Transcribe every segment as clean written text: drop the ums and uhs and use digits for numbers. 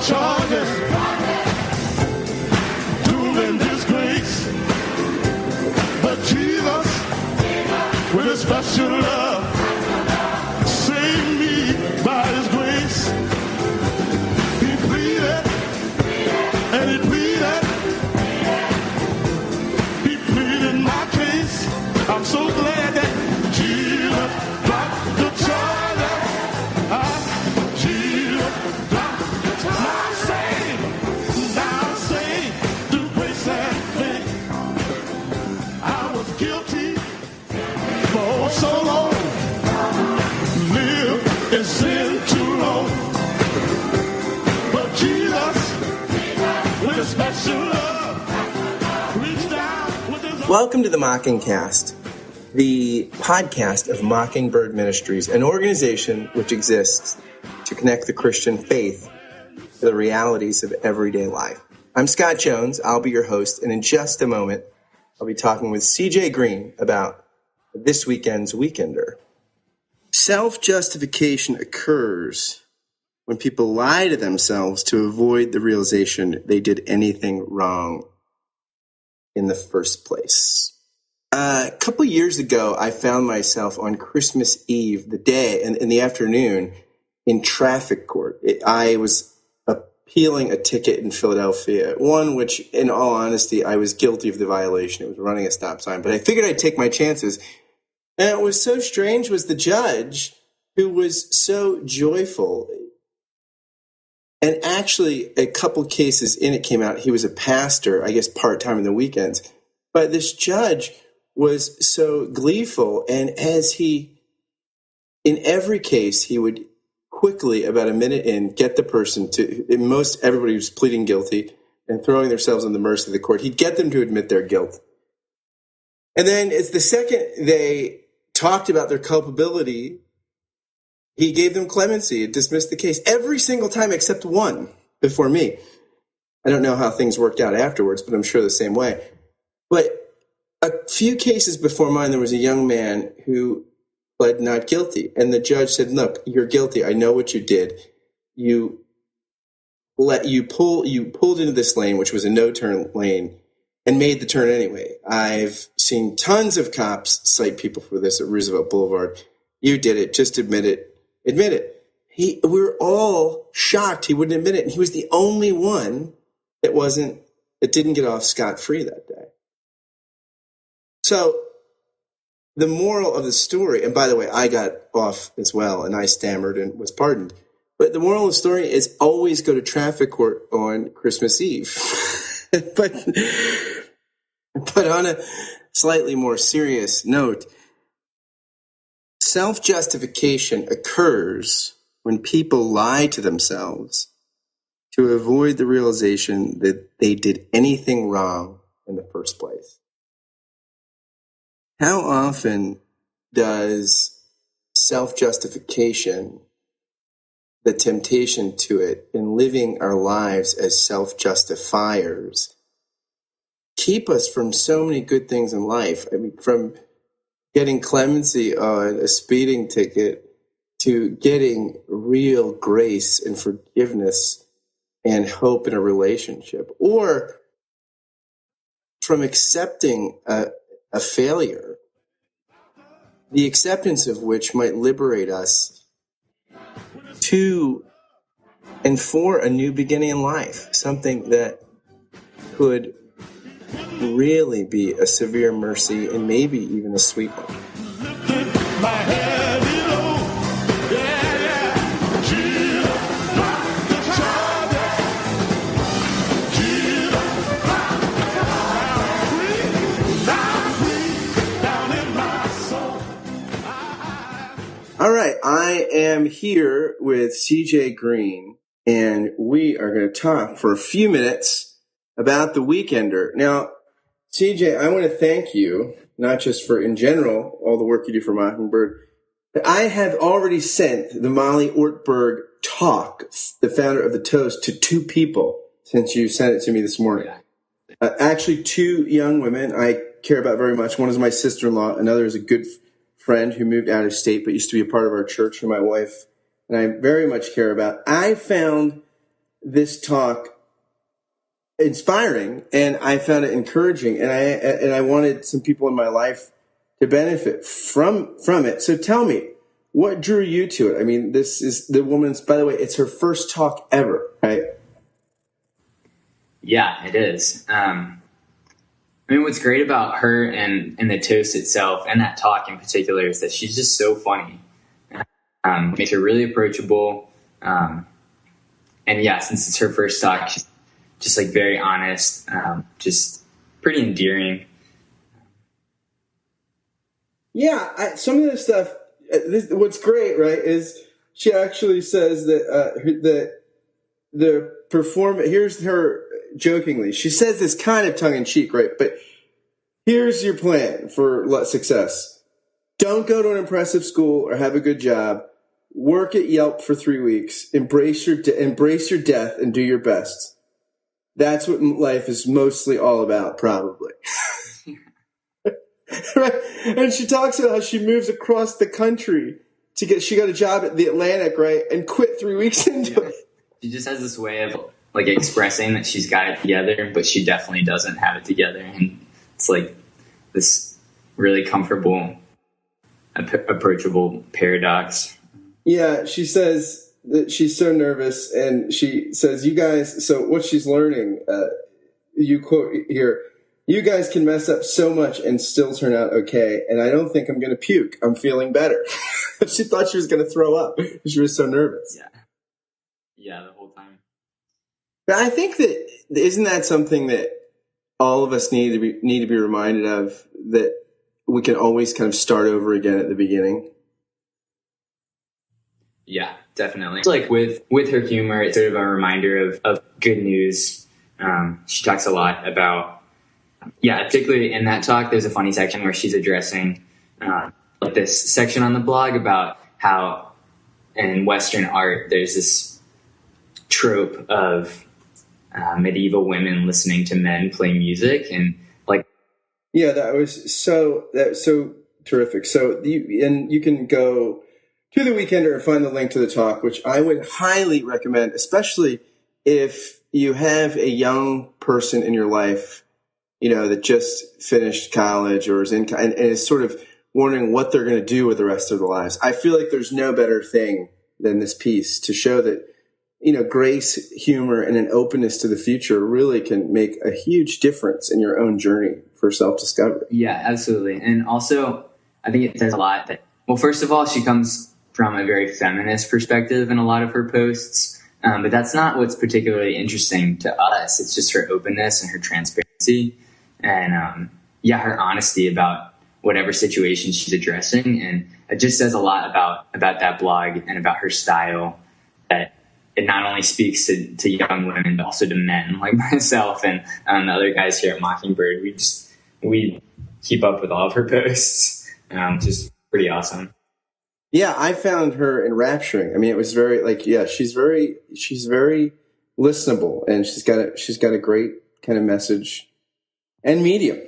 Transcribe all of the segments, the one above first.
charges, doom and disgrace. But Jesus, with his special love, saved me by his grace. He pleaded, and he pleaded. He pleaded my case. I'm so glad that Jesus dropped the charges. Jesus dropped the charges. Now I'm saved through grace and faith. I was guilty for so long, lived in sin too long. But Jesus, with a special love, reached down with his own. Welcome to the Mockingcast, the podcast of Mockingbird Ministries, an organization which exists to connect the Christian faith to the realities of everyday life. I'm Scott Jones. I'll be your host, and in just a moment, I'll be talking with CJ Green about this weekend's Weekender. Self-justification occurs when people lie to themselves to avoid the realization they did anything wrong in the first place. A couple years ago, I found myself on Christmas Eve, the day, in the afternoon, in traffic court. I was appealing a ticket in Philadelphia, one which, in all honesty, I was guilty of the violation. It was running a stop sign, but I figured I'd take my chances. And it was so strange was the judge who was so joyful. And actually, a couple cases in it came out. He was a pastor, I guess part-time in the weekends. But this judge was so gleeful. And as in every case, he would quickly, about a minute in, get the person to, everybody was pleading guilty and throwing themselves on the mercy of the court. He'd get them to admit their guilt. And then as the second they talked about their culpability, he gave them clemency and dismissed the case every single time except one before me. I don't know how things worked out afterwards, but I'm sure the same way. But a few cases before mine, there was a young man who pled not guilty. And the judge said, look, you're guilty. I know what you did. You pulled into this lane, which was a no-turn lane, and made the turn anyway. I've seen tons of cops cite people for this at Roosevelt Boulevard. You did it. Just admit it. Admit it. We were all shocked he wouldn't admit it. And he was the only one that didn't get off scot-free that day. So the moral of the story, and by the way, I got off as well, and I stammered and was pardoned. But the moral of the story is always go to traffic court on Christmas Eve. But on a slightly more serious note, self-justification occurs when people lie to themselves to avoid the realization that they did anything wrong in the first place. How often does self-justification, the temptation to it, in living our lives as self-justifiers, keep us from so many good things in life? I mean, from getting clemency on a speeding ticket to getting real grace and forgiveness and hope in a relationship, or from accepting a failure, the acceptance of which might liberate us to and for a new beginning in life, something that could really be a severe mercy and maybe even a sweet one. My head below. Yeah, yeah. Jesus dropped the charges. Jesus dropped the charges. Now I'm free, down in my soul. All right, I am here with CJ Green, and we are going to talk for a few minutes about the Weekender. Now, CJ, I want to thank you, not just for, in general, all the work you do for Mockingbird, but I have already sent the Molly Ortberg talk, the founder of The Toast, to 2 people since you sent it to me this morning. Actually, 2 young women I care about very much. One is my sister-in-law. Another is a good friend who moved out of state but used to be a part of our church, and my wife and I very much care about. I found this talk inspiring, and I found it encouraging, and I wanted some people in my life to benefit from it. So tell me, what drew you to it? I mean, this is the woman's, by the way, it's her first talk ever, right? Yeah, it is. I mean, what's great about her and the toast itself and that talk in particular is that she's just so funny. Makes her really approachable. And yeah, since it's her first talk, she's just like very honest, just pretty endearing. Yeah, some of this stuff, what's great, right, is she actually says that the performance, here's her jokingly, she says this kind of tongue-in-cheek, right, but here's your plan for success. Don't go to an impressive school or have a good job. Work at Yelp for 3 weeks. Embrace your death and do your best. That's what life is mostly all about, probably. Right? And she talks about how she moves across the country she got a job at the Atlantic, right? And quit 3 weeks into it. She just has this way of like expressing that she's got it together, but she definitely doesn't have it together. And it's like this really comfortable, approachable paradox. Yeah, she says that she's so nervous, and she says, you guys, so what she's learning, you quote here, you guys can mess up so much and still turn out okay, and I don't think I'm going to puke. I'm feeling better. She thought she was going to throw up. She was so nervous. Yeah, the whole time. But I think that, isn't that something that all of us need to be reminded of, that we can always kind of start over again at the beginning? Yeah, definitely. It's like with her humor, it's sort of a reminder of good news. She talks a lot about, particularly in that talk, there's a funny section where she's addressing like this section on the blog about how in Western art, there's this trope of medieval women listening to men play music, and like, yeah, that's so terrific. So you can go to The Weekender and find the link to the talk, which I would highly recommend, especially if you have a young person in your life, that just finished college or is and is sort of wondering what they're going to do with the rest of their lives. I feel like there's no better thing than this piece to show that, grace, humor, and an openness to the future really can make a huge difference in your own journey for self-discovery. Yeah, absolutely. And also, I think it says a lot that, well, first of all, she comes from a very feminist perspective in a lot of her posts. But that's not what's particularly interesting to us. It's just her openness and her transparency and, her honesty about whatever situation she's addressing. And it just says a lot about that blog and about her style, that it not only speaks to young women, but also to men like myself and the other guys here at Mockingbird. We keep up with all of her posts, which is pretty awesome. Yeah, I found her enrapturing. I mean, it was very she's very listenable, and she's got a great kind of message and medium.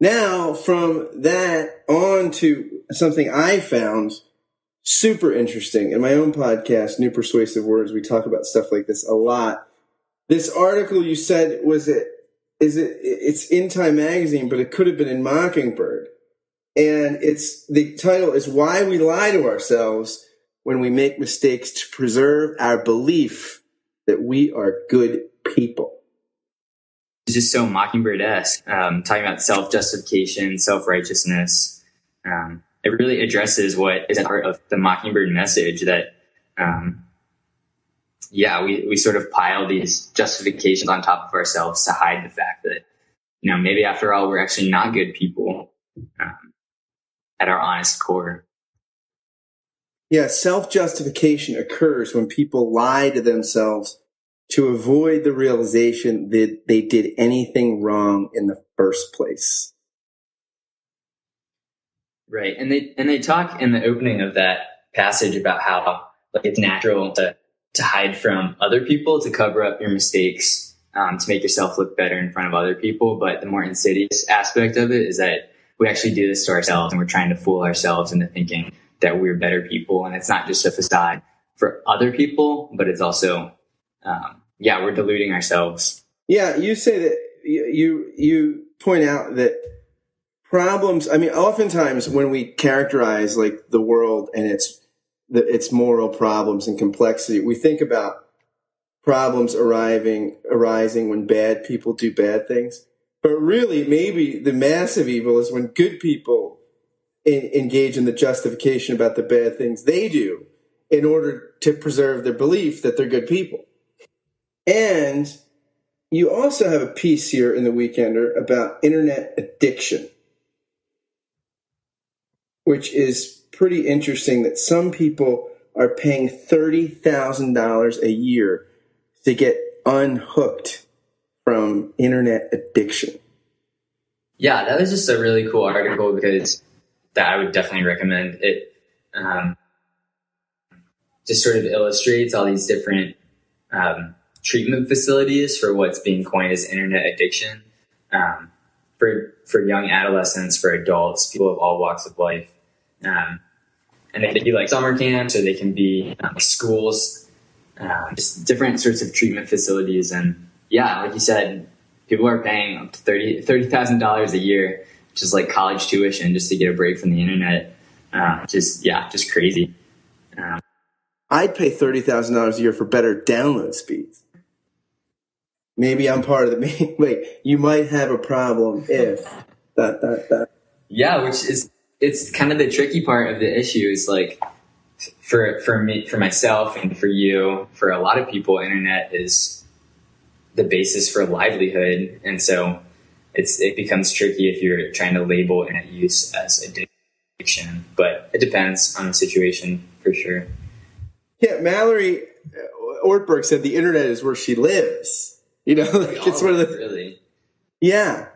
Now, from that on to something I found super interesting in my own podcast, New Persuasive Words. We talk about stuff like this a lot. This article you said it's in Time Magazine, but it could have been in Mockingbird. And the title is Why We Lie to Ourselves When We Make Mistakes to Preserve Our Belief That We Are Good People. It's just so Mockingbird-esque, talking about self-justification, self-righteousness. It really addresses what is at the heart of the Mockingbird message, that, we sort of pile these justifications on top of ourselves to hide the fact that, maybe after all, we're actually not good people. At our honest core. Yeah, self-justification occurs when people lie to themselves to avoid the realization that they did anything wrong in the first place. Right, and they talk in the opening of that passage about how it's natural to hide from other people, to cover up your mistakes, to make yourself look better in front of other people. But the more insidious aspect of it is that we actually do this to ourselves, and we're trying to fool ourselves into thinking that we're better people. And it's not just a facade for other people, but it's also we're deluding ourselves. Yeah, you say that you point out that problems. I mean, oftentimes when we characterize like the world and its moral problems and complexity, we think about problems arising when bad people do bad things. But really, maybe the massive evil is when good people engage in the justification about the bad things they do in order to preserve their belief that they're good people. And you also have a piece here in the Weekender about internet addiction, which is pretty interesting, that some people are paying $30,000 a year to get unhooked from internet addiction. Yeah, that was just a really cool article because that I would definitely recommend. It just sort of illustrates all these different treatment facilities for what's being coined as internet addiction, for young adolescents, for adults, people of all walks of life. And they can be like summer camps, or they can be schools, just different sorts of treatment facilities. And yeah, like you said, people are paying up to $30,000 a year, which is like college tuition, just to get a break from the internet. Just crazy. I'd pay $30,000 a year for better download speeds. Maybe I'm part of the. Wait, you might have a problem if that. Yeah, it's kind of the tricky part of the issue. Is like for me, for myself, and for you, for a lot of people, internet is the basis for livelihood, and so it becomes tricky if you're trying to label internet use as addiction. But it depends on the situation for sure. Yeah, Mallory Ortberg said the internet is where she lives. You know, like it's one of the really. Yeah.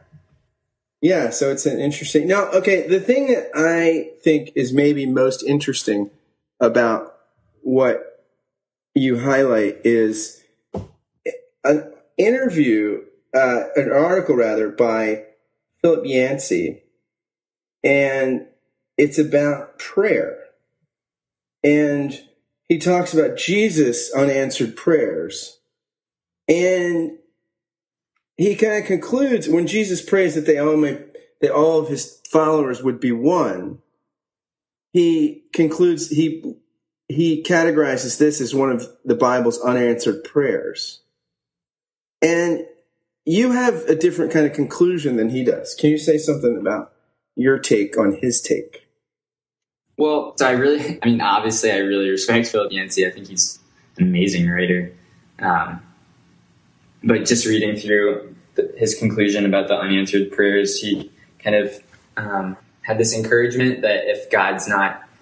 Yeah, so it's an interesting. Now, okay, the thing that I think is maybe most interesting about what you highlight is an article rather, by Philip Yancey, and it's about prayer. And he talks about Jesus' unanswered prayers. And he kind of concludes when Jesus prays that all of his followers would be one. He concludes he categorizes this as one of the Bible's unanswered prayers. And you have a different kind of conclusion than he does. Can you say something about your take on his take? Well, so obviously I really respect Philip Yancey. I think he's an amazing writer. But just reading through his conclusion about the unanswered prayers, he kind of had this encouragement that if God's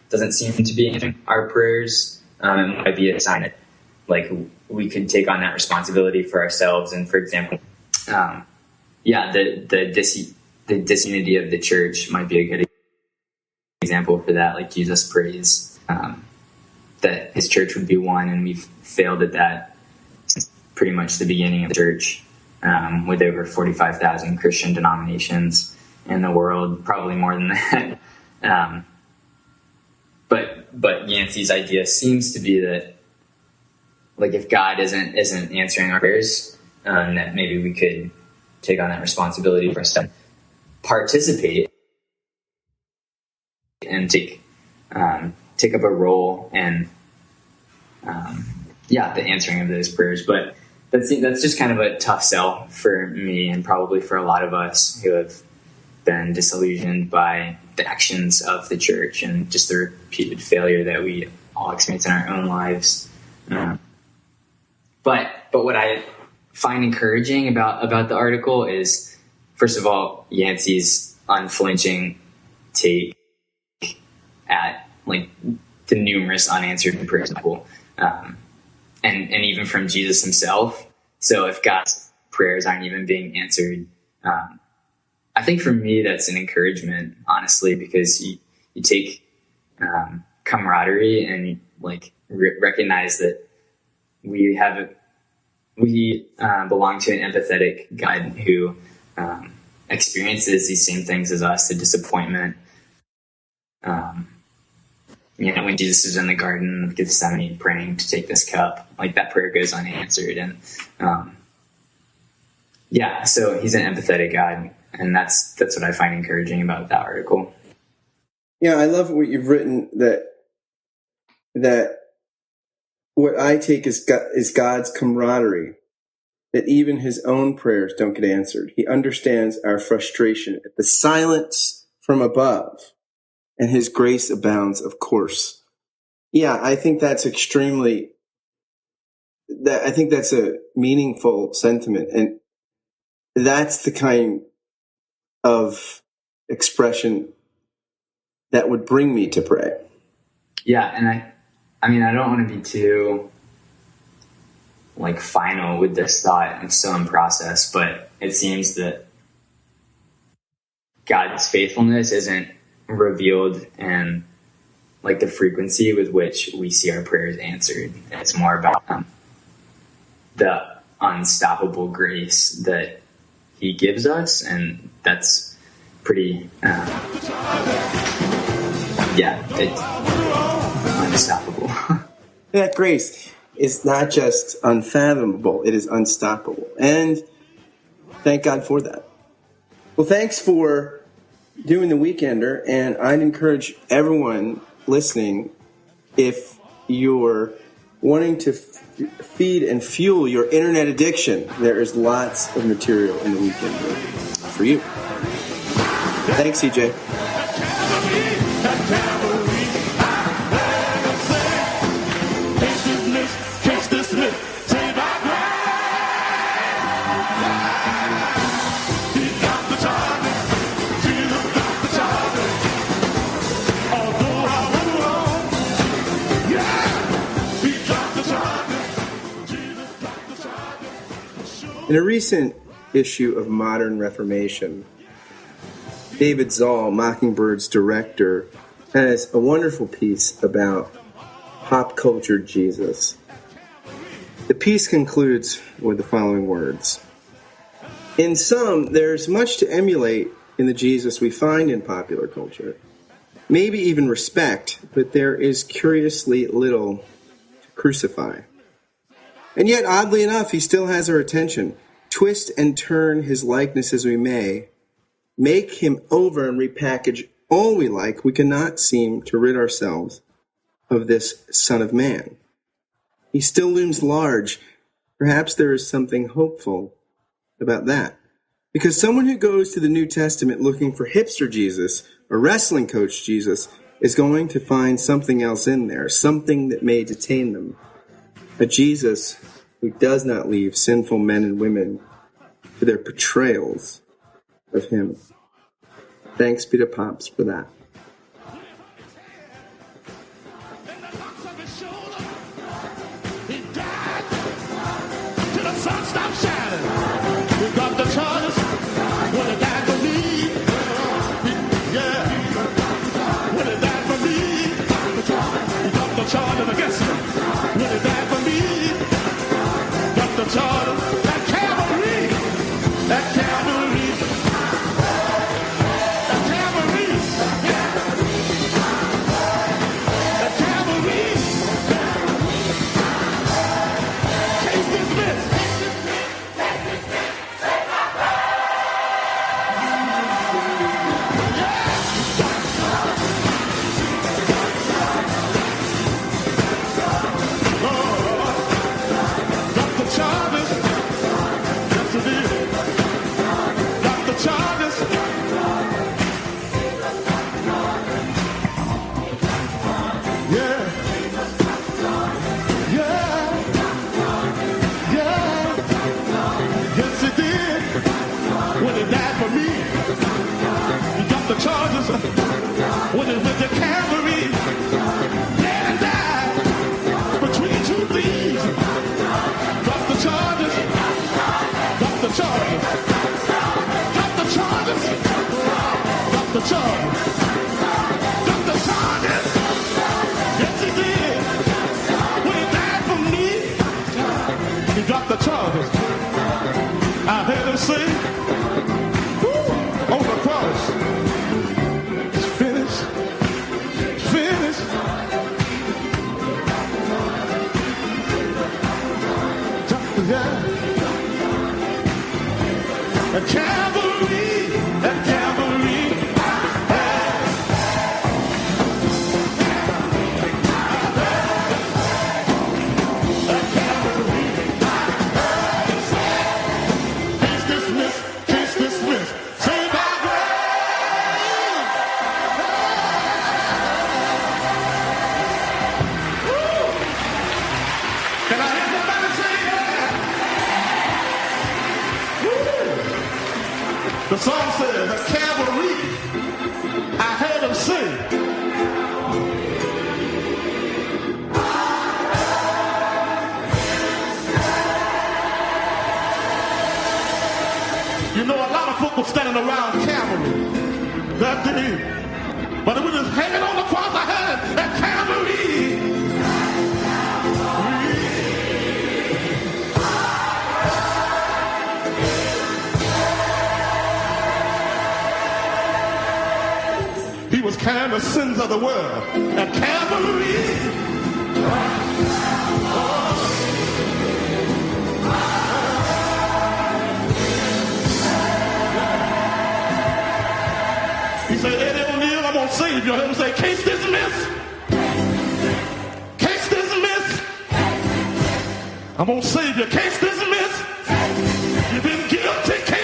doesn't seem to be answering our prayers, it might be a sign that, like, we could take on that responsibility for ourselves. And for example, the disunity of the church might be a good example for that. Like Jesus prays that his church would be one, and we've failed at that since pretty much the beginning of the church, with over 45,000 Christian denominations in the world, probably more than that. But Yancey's idea seems to be that, like, if God isn't answering our prayers, that maybe we could take on that responsibility for us to participate and take up a role in the answering of those prayers. But that's just kind of a tough sell for me, and probably for a lot of us who have been disillusioned by the actions of the church and just the repeated failure that we all experience in our own lives. But what I find encouraging about the article is, first of all, Yancey's unflinching take at, like, the numerous unanswered prayers, and even from Jesus himself. So if God's prayers aren't even being answered, I think for me that's an encouragement, honestly, because you take camaraderie and you, like, recognize that we belong to an empathetic God who experiences these same things as us: the disappointment, when Jesus is in the Garden of Gethsemane praying to take this cup, like that prayer goes unanswered. And so he's an empathetic God, and that's what I find encouraging about that article. Yeah, I love what you've written, that what I take is God's camaraderie, that even his own prayers don't get answered. He understands our frustration at the silence from above, and his grace abounds, of course. Yeah, I think that's I think that's a meaningful sentiment, and that's the kind of expression that would bring me to pray. Yeah, and I don't want to be too final with this thought. I'm still in process, but it seems that God's faithfulness isn't revealed in the frequency with which we see our prayers answered. It's more about the unstoppable grace that he gives us, and that's pretty it's unstoppable. That grace is not just unfathomable, it is unstoppable. And thank God for that. Well, thanks for doing the Weekender, and I'd encourage everyone listening, if you're wanting to feed and fuel your internet addiction, there is lots of material in the Weekender for you. Thanks, CJ. In a recent issue of Modern Reformation, David Zoll, Mockingbird's director, has a wonderful piece about pop culture Jesus. The piece concludes with the following words. In some, there's much to emulate in the Jesus we find in popular culture. Maybe even respect, but there is curiously little to crucify. And yet, oddly enough, he still has our attention. Twist and turn his likeness as we may, make him over and repackage all we like, we cannot seem to rid ourselves of this Son of Man. He still looms large. Perhaps there is something hopeful about that. Because someone who goes to the New Testament looking for hipster Jesus or wrestling coach Jesus is going to find something else in there, something that may detain them. A Jesus who does not leave sinful men and women to their portrayals of him. Thanks be to Pops for that. On the cross, it's finished, finished. At Calvary, at Calvary, case dismissed, case dismissed. Saved by grace. Woo! Can I hear somebody say yeah? Woo! The song says, at Calvary, I heard him sing. You know, a lot of folk were standing around Calvary that day. But it was just hanging on the cross. I heard it at Calvary. He was carrying the sins of the world at Calvary. He said, Eddie O'Neill, I'm going to save you. He'll say, case dismissed. Case dismissed. I'm going to save you. Case dismissed. You've been guilty. Case